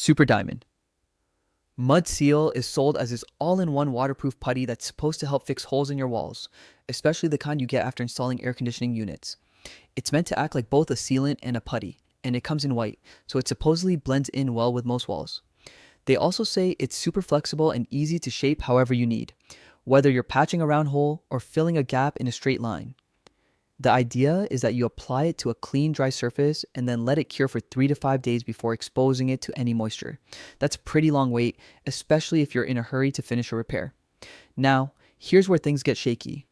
Super Diamond. Mud Seal is sold as this all-in-one waterproof putty that's supposed to help fix holes in your walls, especially the kind you get after installing air conditioning units. It's meant to act like both a sealant and a putty, and it comes in white, so it supposedly blends in well with most walls. They also say it's super flexible and easy to shape however you need, whether you're patching a round hole or filling a gap in a straight line. The idea is that you apply it to a clean, dry surface and then let it cure for 3 to 5 days before exposing it to any moisture. That's a pretty long wait, especially if you're in a hurry to finish a repair. Now, here's where things get shaky.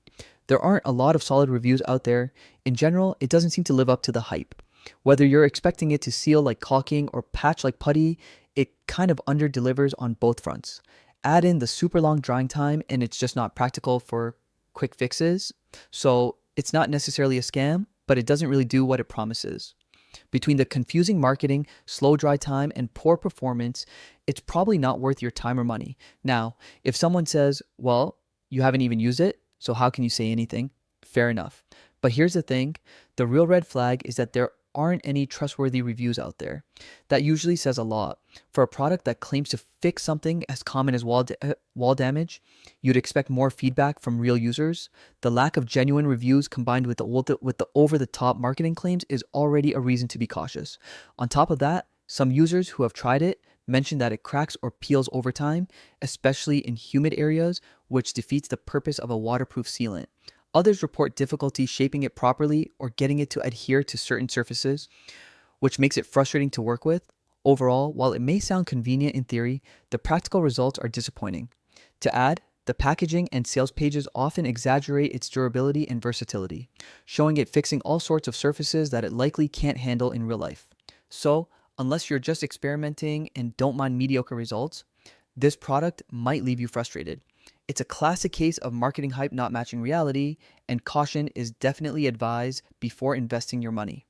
There aren't a lot of solid reviews out there. In general, it doesn't seem to live up to the hype. Whether you're expecting it to seal like caulking or patch like putty, it kind of under delivers on both fronts. Add in the super long drying time, and it's just not practical for quick fixes. So it's not necessarily a scam, but it doesn't really do what it promises. Between the confusing marketing, slow dry time, and poor performance, it's probably not worth your time or money. Now, if someone says, well, you haven't even used it, so how can you say anything? Fair enough. But here's the thing, the real red flag is that there aren't any trustworthy reviews out there. That usually says a lot. For a product that claims to fix something as common as wall damage, you'd expect more feedback from real users. The lack of genuine reviews combined with the over-the-top marketing claims is already a reason to be cautious. On top of that, some users who have tried it mention that it cracks or peels over time, especially in humid areas, which defeats the purpose of a waterproof sealant. Others report difficulty shaping it properly or getting it to adhere to certain surfaces, which makes it frustrating to work with. Overall, while it may sound convenient in theory, the practical results are disappointing. To add, the packaging and sales pages often exaggerate its durability and versatility, showing it fixing all sorts of surfaces that it likely can't handle in real life. So, unless you're just experimenting and don't mind mediocre results, this product might leave you frustrated. It's a classic case of marketing hype not matching reality, and caution is definitely advised before investing your money.